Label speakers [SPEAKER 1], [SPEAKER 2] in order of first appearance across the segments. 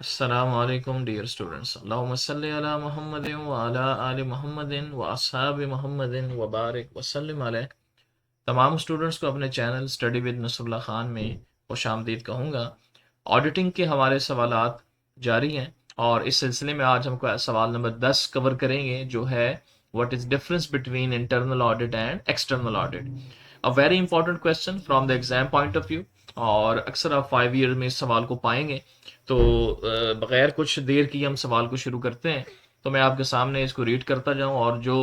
[SPEAKER 1] अस्सलामुअलैकुम dear students, अल्लाहुम्मा सल्लि अला मुहम्मदिन व अला आलि मुहम्मदिन व अस्हाबि मुहम्मदिन व बारिक व सल्लिम अलैहि। तमाम स्टूडेंट्स को अपने channel study with Nasrullah Khan में खुशामदीद कहूँगा। ऑडिटिंग के हमारे सवालात जारी हैं और इस सिलसिले में आज हम सवाल नंबर 10 कवर करेंगे, जो है what is difference between internal audit and external audit. A very important question from the exam point of view, और अक्सर आप 5 ईयर में इस सवाल को पाएंगे। तो बगैर कुछ देर की हम सवाल को शुरू करते हैं। तो मैं आपके सामने इसको रीड करता जाऊं और जो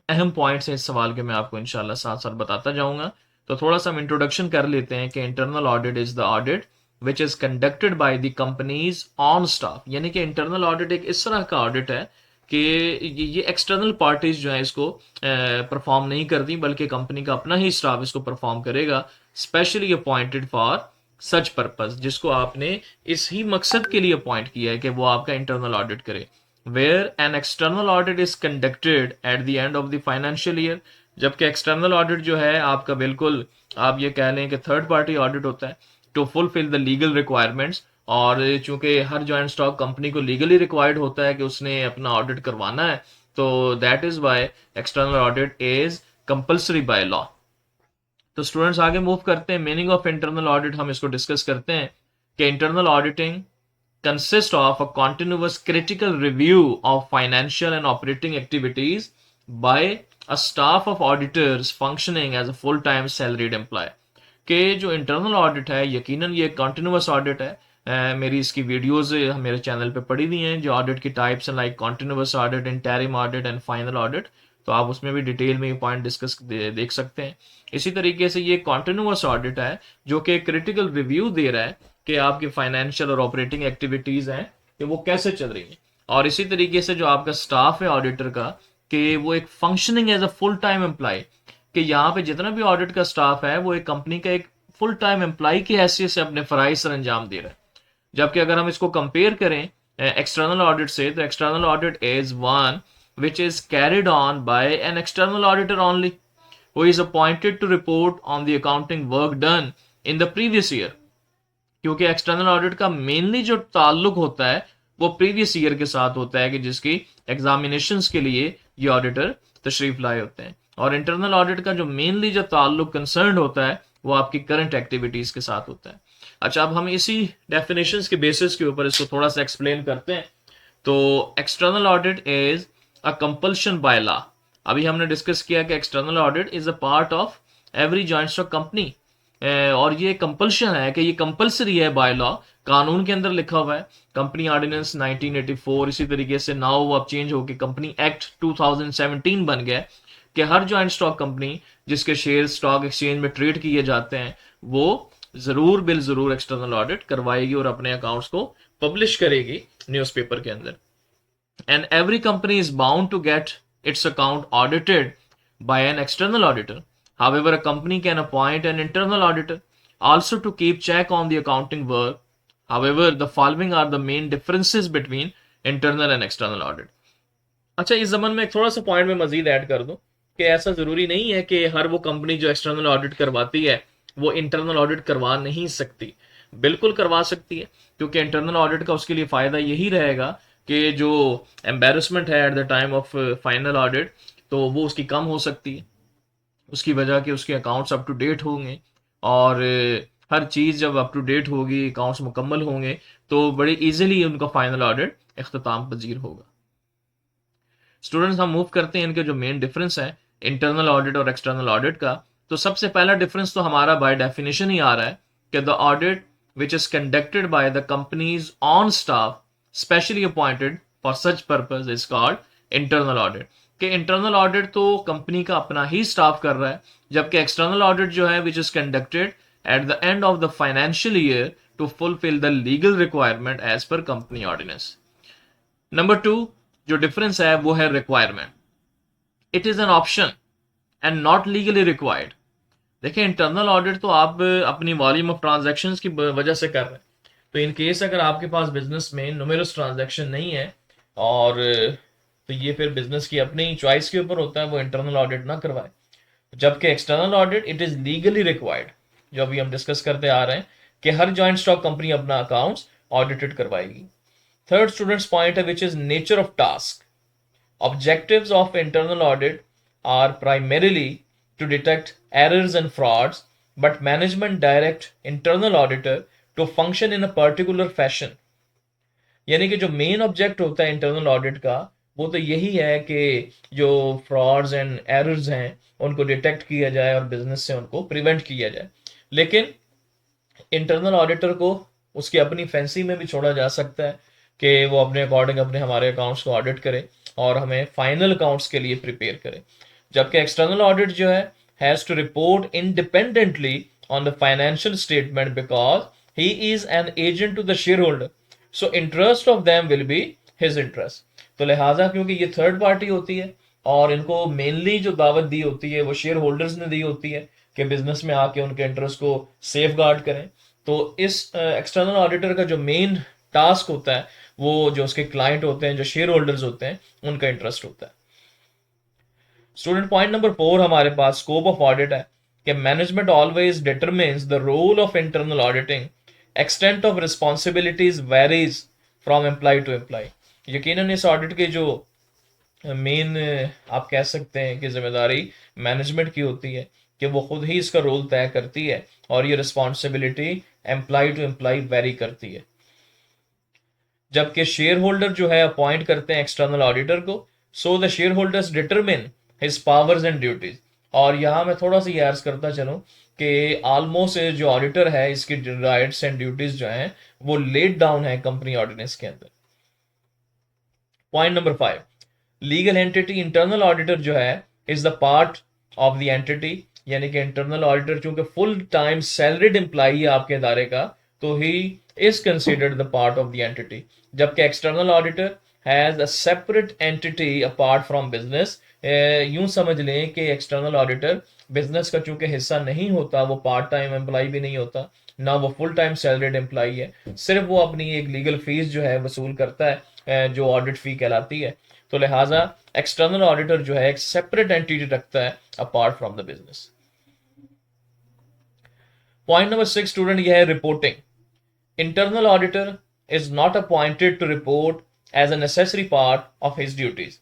[SPEAKER 1] अहम पॉइंट्स हैं इस सवाल के मैं आपको इंशाल्लाह साथ साथ बताता जाऊंगा। तो थोड़ा सा हम इंट्रोडक्शन कर लेते हैं कि internal audit is the audit which is conducted by the companies on staff. यानी कि इंटरनल ऑडिट एक इस तरह का ऑडिट है कि ये एक्सटर्नल पार्टीज जो है इसको परफॉर्म नहीं करती, बल्कि कंपनी का अपना ही स्टाफ इसको परफॉर्म करेगा, specially appointed for such purpose, जिसको आपने इस ही मकसद के लिए अपॉइंट किया है कि वो आपका इंटरनल ऑडिट करे। Where an external audit is conducted at the end of the financial year, जबकि एक्सटर्नल ऑडिट जो है आपका बिल्कुल आप ये कह लें कि थर्ड पार्टी ऑडिट होता है to fulfil the legal requirements. और चूंकि हर जॉइंट स्टॉक कंपनी को लीगली रिक्वायर्ड होता है कि उसने अपना ऑडिट करवाना है, तो that is why external audit is compulsory by law. तो स्टूडेंट्स आगे मूव करते हैं, मीनिंग ऑफ इंटरनल ऑडिट हम इसको डिस्कस करते हैं कि internal auditing consist of a continuous critical review of financial and operating activities by a staff of auditors functioning as a full-time salaried employee। कि जो इंटरनल ऑडिट है यकीनन ये कॉन्टिन्यूस ऑडिट है। मेरी इसकी वीडियोस मेरे चैनल पे पड़ी हुई हैं, जो ऑडिट की टाइप्स हैं, like continuous audit, interim audit and final audit. तो आप उसमें भी डिटेल में ये पॉइंट डिस्कस देख सकते हैं। इसी तरीके से ये कॉन्टिन्यूस ऑडिट है जो कि क्रिटिकल रिव्यू दे रहा है कि आपकी फाइनेंशियल और ऑपरेटिंग एक्टिविटीज हैं कि वो कैसे चल रही हैं। और इसी तरीके से जो आपका स्टाफ है ऑडिटर का, कि वो एक functioning as a full time employ, कि यहाँ पे जितना भी ऑडिट का स्टाफ है वो एक कंपनी का एक फुल टाइम एम्प्लॉय की हैसियत से अपने फराइज सर अंजाम दे रहा है। जबकि अगर हम इसको कंपेयर करें एक्सटर्नल ऑडिट से, तो external audit is one which is carried on by an external auditor only who is appointed to report on the accounting work done in the previous year. क्योंकि एक्सटर्नल ऑडिट का mainly जो ताल्लुक होता है वो previous year के साथ होता है, कि जिसकी एग्जामिनेशंस के लिए ये ऑडिटर तशरीफ लाए होते हैं। और इंटरनल ऑडिट का जो मेनली जो ताल्लुक कंसर्न होता है वो आपकी करंट एक्टिविटीज के साथ होता है। अच्छा, अब हम इसी डेफिनेशंस के बेसिस के ऊपर इसको थोड़ा सा एक्सप्लेन करते हैं। तो external audit is a compulsion by law. अभी हमने डिस्कस किया कि external audit is a part of every joint stock company, और ये कंपल्शन है कि ये कंपल्सरी है बाय लॉ, कानून के अंदर लिखा हुआ है। कंपनी ऑर्डिनेंस 1984, इसी तरीके से नाउ वो अब चेंज होकर कंपनी एक्ट 2017 बन गया कि हर जॉइंट स्टॉक कंपनी जिसके शेयर स्टॉक एक्सचेंज में ट्रेड किए जाते हैं वो जरूर बिल जरूर एक्सटर्नल ऑडिट करवाएगी और अपने अकाउंट्स को पब्लिश करेगी न्यूज़पेपर के अंदर। And every company is bound to get its account audited by an external auditor. However, a company can appoint an internal auditor also to keep check on the accounting work. However, the following are the main differences between internal and external audit. अच्छा, इस जमाने में एक थोड़ा सा point में मजीद add कर दूं कि ऐसा जरूरी नहीं है कि हर वो कंपनी जो एक्सटर्नल ऑडिट करवाती है वो इंटरनल ऑडिट करवा नहीं सकती। बिल्कुल करवा सकती है, क्योंकि इंटरनल ऑडिट का उसके लिए फायदा यही रहेगा कि जो एम्बेरसमेंट है at the time of final audit, तो वो उसकी कम हो सकती है, उसकी वजह कि उसके अकाउंट्स अप टू डेट होंगे। और हर चीज़ जब अप टू डेट होगी, अकाउंट्स मुकम्मल होंगे, तो बड़े इजीली उनका फाइनल ऑडिट इख्तिताम पजीर होगा। स्टूडेंट्स, हम मूव करते हैं इनके जो मेन डिफरेंस है इंटरनल ऑडिट और एक्सटर्नल ऑडिट का। तो सबसे पहला डिफरेंस तो हमारा बाय डेफिनेशन ही आ रहा है कि the audit which is conducted by the companies on staff specially appointed for such purpose is called internal audit. कि इंटरनल ऑडिट तो कंपनी का अपना ही स्टाफ कर रहा है, जबकि एक्सटर्नल ऑडिट जो है which is conducted at the end of the financial year to fulfil the legal requirement as per company ordinance. Number two जो डिफरेंस है वो है requirement. It is an option and not legally required. देखिए, internal audit तो आप अपनी volume of transactions की वजह से कर रहे हैं। तो इन केस अगर आपके पास बिजनेस में नुमेरस ट्रांजैक्शन नहीं है, और तो ये फिर बिजनेस की अपनी चॉइस के ऊपर होता है वो इंटरनल ऑडिट ना करवाए। जबकि external audit it is legally required, जो अभी हम डिस्कस करते आ रहे हैं कि हर जॉइंट स्टॉक कंपनी अपना अकाउंट्स ऑडिटेड करवाएगी। थर्ड स्टूडेंट्स पॉइंट है which is nature of task. Objectives of internal audit are primarily to detect errors and frauds, but management direct internal auditor to function in a particular fashion. यानी कि जो main object होता है internal audit का वो तो यही है कि जो फ्रॉड्स एंड एरर्स हैं उनको डिटेक्ट किया जाए और बिजनेस से उनको प्रिवेंट किया जाए। लेकिन इंटरनल ऑडिटर को उसकी अपनी फैंसी में भी छोड़ा जा सकता है कि वो अपने अकॉर्डिंग अपने हमारे अकाउंट्स को ऑडिट करे और हमें फाइनल अकाउंट्स के लिए प्रिपेयर करे। जबकि एक्सटर्नल ऑडिट जो है has to report independently on the financial statement because he is an agent to the share holder, so interest of them will be his interest. तो लिहाजा क्योंकि ये थर्ड पार्टी होती है और इनको मेनली जो दावत दी होती है वो शेयर होल्डर्स ने दी होती है कि बिजनेस में आके उनके इंटरेस्ट को सेफ गार्ड करें, तो इस एक्सटर्नल ऑडिटर का जो मेन टास्क होता है वो जो उसके क्लाइंट होते हैं, जो शेयर होल्डर्स होते हैं, उनका इंटरेस्ट होता है। स्टूडेंट पॉइंट नंबर 4 हमारे पास स्कोप ऑफ ऑडिट है कि management always determines the role of internal auditing, extent of responsibilities varies from employ to employ. यकीनन इस ऑडिट के जो मेन आप कह सकते हैं कि जिम्मेदारी मैनेजमेंट की होती है कि वो खुद ही इसका रोल तय करती है और ये responsibility employ to employ vary करती है। जबकि शेयर होल्डर जो है अपॉइंट करते हैं एक्सटर्नल ऑडिटर को, so the share holders determine his powers and duties. और यहाँ मैं थोड़ा सा ये अर्ज करता चलूं कि ऑलमोस्ट जो ऑडिटर है इसकी राइट्स एंड ड्यूटीज जो हैं वो लेट डाउन है कंपनी ऑर्डिनेंस के अंदर। Point number 5, legal entity internal auditor जो है is the part of the entity, यानी कि इंटरनल ऑडिटर चूंकि फुल टाइम सैलरीड एम्प्लॉई है आपके इदारे का, तो ही is considered the part of the entity. जबकि external auditor has a separate entity apart from business. यूं समझ लें कि एक्सटर्नल ऑडिटर बिजनेस का चूंकि हिस्सा नहीं होता, वो पार्ट टाइम एम्प्लॉय भी नहीं होता, ना वो फुल टाइम सैलरीड एम्प्लॉय है, सिर्फ वो अपनी एक लीगल फीस जो है वसूल करता है जो ऑडिट फी कहलाती है। तो लिहाजा एक्सटर्नल ऑडिटर जो है एक सेपरेट एंटिटी रखता है apart from the business. Point number 6 student यह है reporting. Internal auditor is not appointed to report as a necessary part of his duties.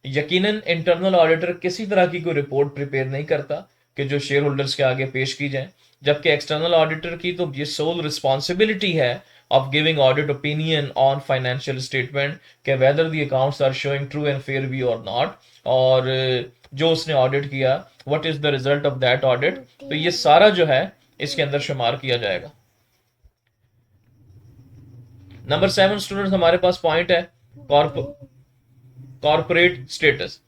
[SPEAKER 1] यकीनन इंटरनल ऑडिटर किसी तरह की कोई रिपोर्ट प्रिपेयर नहीं करता कि जो शेयर होल्डर्स के आगे पेश की जाए, जबकि एक्सटर्नल ऑडिटर की तो ये सोल रिस्पॉन्सिबिलिटी है of giving audit opinion on financial statement कि whether the accounts are showing true and fair view or not, और जो उसने ऑडिट किया what is the result of that audit, तो ये सारा जो है इसके अंदर शुमार किया जाएगा। नंबर 7 स्टूडेंट्स हमारे पास पॉइंट है corporate status.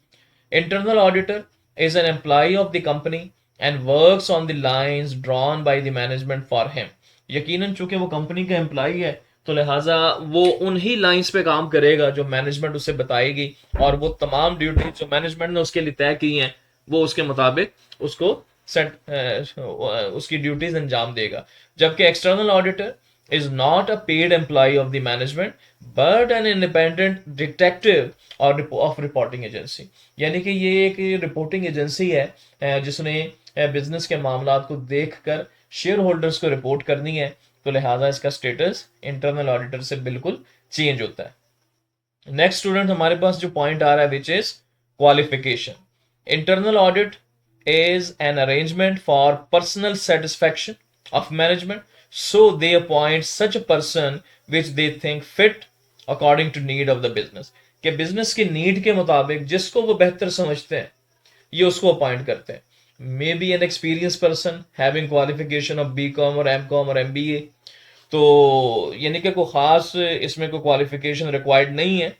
[SPEAKER 1] Internal auditor is an employee of the company and works on the lines drawn by the management for him। यकीनन चूंकि वो कंपनी का एम्प्लॉई है तो लिहाजा वो उन्हीं लाइंस पे काम करेगा जो मैनेजमेंट उसे बताएगी, और वो तमाम ड्यूटी जो मैनेजमेंट ने उसके लिए तय की हैं वो उसके मुताबिक उसको उसकी ड्यूटीज अंजाम देगा। जबकि external auditor is not a paid employee of the management but an independent detective और of reporting agency। यानी कि ये एक रिपोर्टिंग एजेंसी है जिसने बिजनेस के मामलात को देखकर शेयर होल्डर्स को रिपोर्ट करनी है, तो लिहाजा इसका स्टेटस इंटरनल ऑडिटर से बिल्कुल चेंज होता है। नेक्स्ट स्टूडेंट हमारे पास जो पॉइंट आ रहा है which is qualification. Internal audit is an arrangement for personal satisfaction of management, so they appoint such a person which they think fit according to need of the business। कि business की need के मुताबिक जिसको वो बेहतर समझते हैं ये उसको अपॉइंट करते हैं। May be an experience person having qualification of B Com और एम.कॉम और एम.बी.ए, तो यानी कि कोई खास इसमें कोई क्वालिफिकेशन रिक्वायर्ड नहीं है।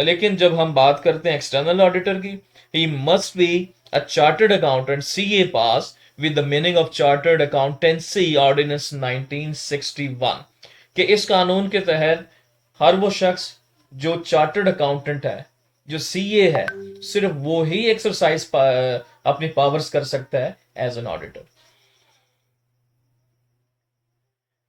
[SPEAKER 1] लेकिन जब हम बात करते हैं एक्सटर्नल ऑडिटर की, he must be a chartered accountant CA pass with the meaning of chartered accountancy ordinance 1961। कि इस कानून के तहत हर वो शख्स जो चार्टर्ड अकाउंटेंट है, जो CA है, सिर्फ वो ही एक्सरसाइज अपनी पावर्स कर सकता है एज एन ऑडिटर।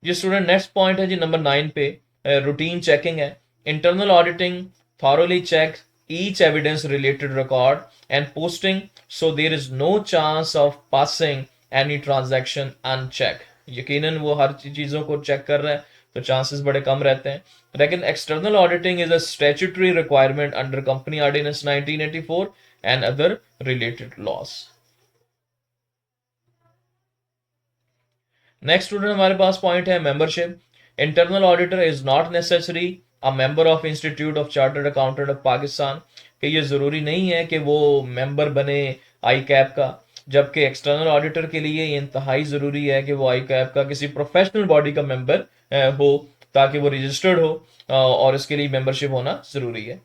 [SPEAKER 1] ये स्टूडेंट नेक्स्ट पॉइंट है जी नंबर 9 पे, रूटीन चेकिंग है। Internal auditing thoroughly check each evidence related record and posting so there is no chance of passing any transaction unchecked। यकीनन वो हर चीजों को चेक कर रहा है तो चांसेस बड़े कम रहते हैं। लेकिन external auditing is a statutory requirement under company ordinance 1984 and other related laws. Next student हमारे पास पॉइंट है membership. Internal auditor is not necessary a member of institute of chartered accountant of Pakistan, कि ये जरूरी नहीं है कि वो मेंबर बने आई कैप का, जबकि एक्सटर्नल ऑडिटर के लिए ये इंतहाई जरूरी है कि वो आई कैप का किसी प्रोफेशनल बॉडी का मेंबर हो, ताकि वो रजिस्टर्ड हो, और इसके लिए मेंबरशिप होना जरूरी है।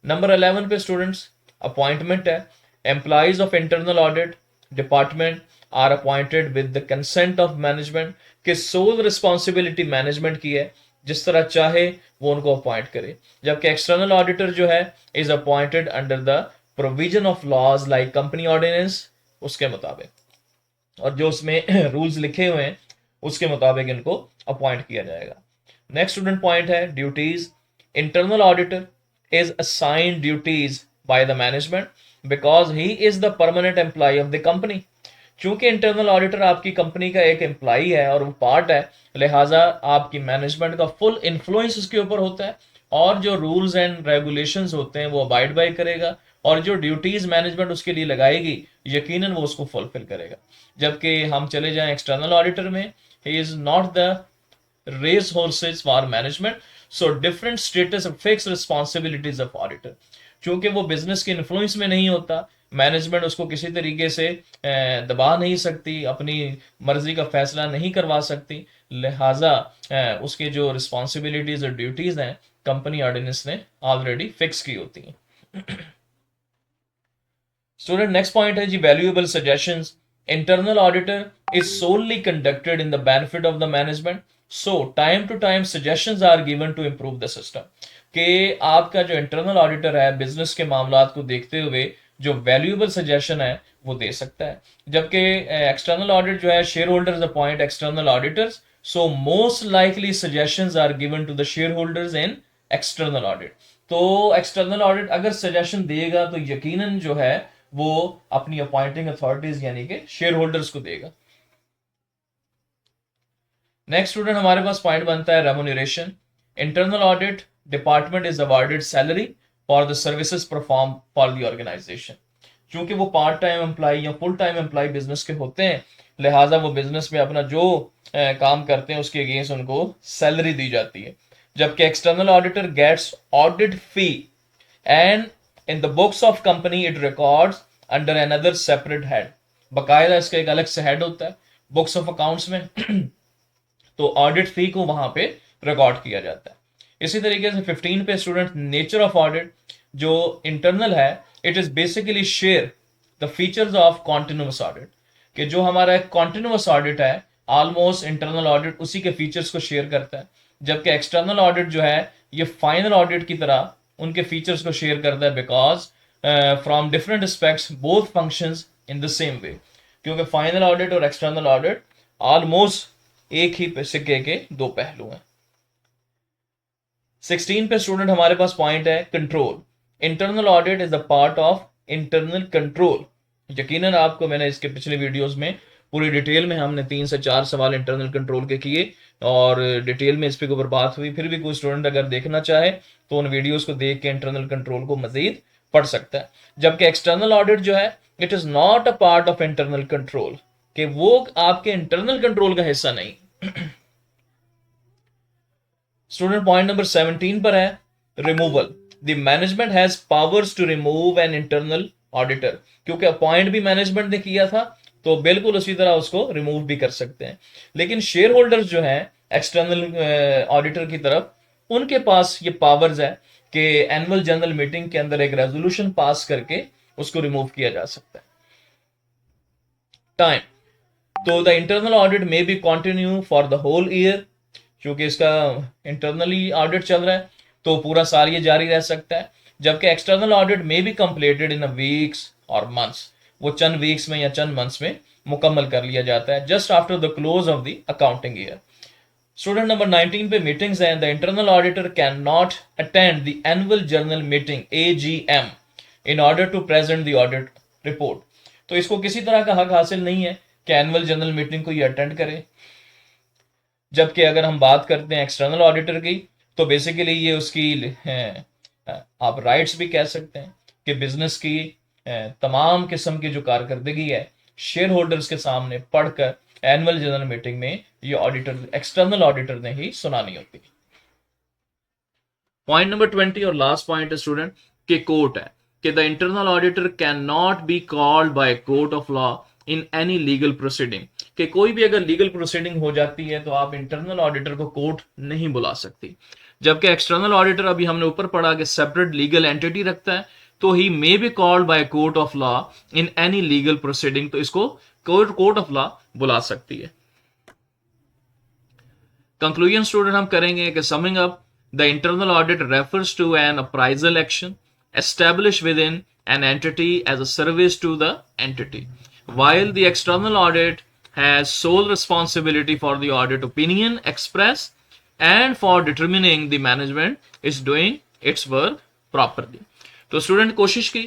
[SPEAKER 1] नंबर 11 पे स्टूडेंट्स अपॉइंटमेंट है। Employees of internal audit department are appointed with the consent of management, कि सोल रिस्पॉन्सिबिलिटी मैनेजमेंट की है, जिस तरह चाहे वो उनको अपॉइंट करे। जबकि एक्सटर्नल ऑडिटर जो है is appointed under the provision of laws like company ordinance, उसके मुताबिक, और जो उसमें रूल्स लिखे हुए हैं उसके मुताबिक इनको अपॉइंट किया जाएगा। नेक्स्ट स्टूडेंट पॉइंट है duties. Internal auditor is assigned duties by the management because he is the permanent employ of the company. चूंकि इंटरनल ऑडिटर आपकी कंपनी का एक एम्प्लॉय है और वो पार्ट है, लिहाजा आपकी मैनेजमेंट का फुल इन्फ्लुएंस उसके ऊपर होता है, और जो रूल्स एंड रेगुलेशंस होते हैं वो अबाइड बाय करेगा, और जो ड्यूटीज मैनेजमेंट उसके लिए लगाएगी यकीनन वो उसको फुलफिल करेगा। जबकि हम चले जाएं एक्सटर्नल ऑडिटर में, he is not the race horses for management, so different status of fix responsibilities of auditor. चूंकि वो बिजनेस के इन्फ्लुएंस में नहीं होता, मैनेजमेंट उसको किसी तरीके से दबा नहीं सकती, अपनी मर्जी का फैसला नहीं करवा सकती, लिहाजा उसके जो रिस्पॉन्सिबिलिटीज और ड्यूटीज हैं कंपनी ऑर्डिनेंस ने ऑलरेडी फिक्स की होती हैं। स्टूडेंट नेक्स्ट पॉइंट है जी valuable suggestions. Internal auditor is solely conducted in the benefit of the management, so time to time suggestions are given to improve the system, कि आपका जो internal auditor है business के मामला को देखते हुए जो वैल्यूएबल सजेशन है वो दे सकता है। जबकि एक्सटर्नल ऑडिट जो है share holders appoint external auditors, so most likely suggestions are given to the share holders in external audit. तो एक्सटर्नल ऑडिट अगर सजेशन देगा तो यकीनन जो है वो अपनी अपॉइंटिंग अथॉरिटीज यानी कि शेयर होल्डर्स को देगा। नेक्स्ट स्टूडेंट हमारे पास पॉइंट बनता है remuneration. Internal audit department is awarded salary for the services perform for the organisation. क्योंकि वो पार्ट टाइम एम्प्लॉय या फुल टाइम एम्प्लॉय बिजनेस के होते हैं, लिहाजा वो बिजनेस में अपना जो काम करते हैं उसके अगेंस्ट उनको सैलरी दी जाती है। जबकि external auditor gets audit fee and in the books of company it records under another separate head. बकायदा इसका एक अलग से हेड होता है बुक्स ऑफ अकाउंट्स में तो ऑडिट फी को वहां पे रिकॉर्ड किया जाता है। इसी तरीके से 15 पे स्टूडेंट नेचर ऑफ ऑडिट जो इंटरनल है, it is basically share the features of continuous audit, कि जो हमारा एक कॉन्टिन्यूअस ऑडिट है ऑलमोस्ट इंटरनल ऑडिट उसी के फीचर्स को शेयर करता है। जबकि एक्सटर्नल ऑडिट जो है ये फाइनल ऑडिट की तरह उनके फीचर्स को शेयर करता है, because from different aspects both functions in the same way, क्योंकि फाइनल ऑडिट और एक्सटर्नल ऑडिट ऑलमोस्ट एक ही सिक्के के दो पहलू हैं। 16 पे स्टूडेंट हमारे पास पॉइंट है control. Internal audit is the part of internal control. यकीनन आपको मैंने इसके पिछले वीडियोस में पूरी डिटेल में हमने 3 से 4 सवाल इंटरनल कंट्रोल के किए और डिटेल में इस पे ऊपर बात हुई। फिर भी कोई स्टूडेंट अगर देखना चाहे तो उन वीडियोस को देख के इंटरनल कंट्रोल को मजीद पढ़ सकता है। जबकि एक्सटर्नल ऑडिट जो है it is not a part of internal control, कि वो आपके इंटरनल कंट्रोल का हिस्सा नहीं। स्टूडेंट पॉइंट नंबर 17 पर है removal. The management has powers to remove an internal auditor, क्योंकि अपॉइंट भी मैनेजमेंट ने किया था तो बिल्कुल उसी तरह उसको रिमूव भी कर सकते हैं। लेकिन शेयर होल्डर्स जो हैं एक्सटर्नल ऑडिटर की तरफ, उनके पास ये पावर्स है कि एनुअल जनरल मीटिंग के अंदर एक रेजोल्यूशन पास करके उसको रिमूव किया जा सकता है। टाइम, तो the internal audit may be continue for the whole year, क्योंकि इसका इंटरनली ऑडिट चल रहा है तो पूरा साल ये जारी रह सकता है। जबकि external audit may be completed in weeks और मंथ्स, वो चंद वीक्स में या चंद मंथ्स में मुकम्मल कर लिया जाता है just after the close of the accounting year. Student number 19 पे मीटिंग्स हैं। The internal auditor can not attend the annual general meeting AGM in order to present the audit report. तो इसको किसी तरह का हक हासिल नहीं है कि एनुअल जनरल मीटिंग को ये अटेंड करे। जबकि अगर हम बात करते हैं एक्सटर्नल ऑडिटर की, तो बेसिकली ये उसकी आप राइट्स भी कह सकते हैं कि बिजनेस की तमाम किस्म की जो कारकर्दगी है शेयर होल्डर्स के सामने पढ़कर एनुअल जनरल मीटिंग में ये ऑडिटर, एक्सटर्नल ऑडिटर ने ही सुनानी होती है। पॉइंट नंबर 20 और लास्ट पॉइंट है स्टूडेंट कि कोर्ट है कि the internal auditor can not be called by court of law in any legal proceeding, कि कोई भी अगर लीगल प्रोसीडिंग हो जाती है तो आप इंटरनल ऑडिटर को कोर्ट नहीं बुला सकती। जबकि एक्सटर्नल ऑडिटर, अभी हमने ऊपर पढ़ा कि सेपरेट लीगल एंटिटी रखता है, तो ही may be called by court of law in any legal proceeding, तो इसको कोर्ट ऑफ लॉ बुला सकती है। कंक्लूजन स्टूडेंट हम करेंगे कि summing up, the internal audit refers to an appraisal action established within an entity as a service to the entity, while the external audit has sole responsibility for the audit opinion expressed and for determining the management is doing its work properly। तो student कोशिश की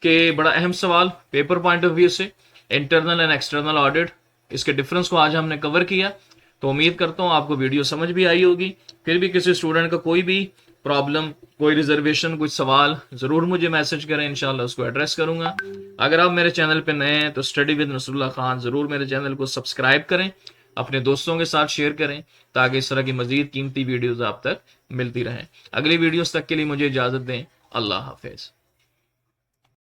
[SPEAKER 1] कि बड़ा अहम सवाल paper point of view से internal and external audit, इसके difference को आज हमने कवर किया। तो उम्मीद करता हूँ आपको वीडियो समझ भी आई होगी। फिर भी किसी स्टूडेंट का कोई भी प्रॉब्लम, कोई रिजर्वेशन, कुछ सवाल, जरूर मुझे मैसेज करें, इंशाल्लाह उसको एड्रेस करूंगा। अगर आप मेरे चैनल पे नए हैं तो स्टडी विद नसरुल्लाह खान जरूर मेरे चैनल को सब्सक्राइब करें, अपने दोस्तों के साथ शेयर करें, ताकि इस तरह की मजीद कीमती वीडियोस आप तक मिलती रहें। अगली वीडियोस तक के लिए मुझे इजाजत दें। अल्लाह हाफिज।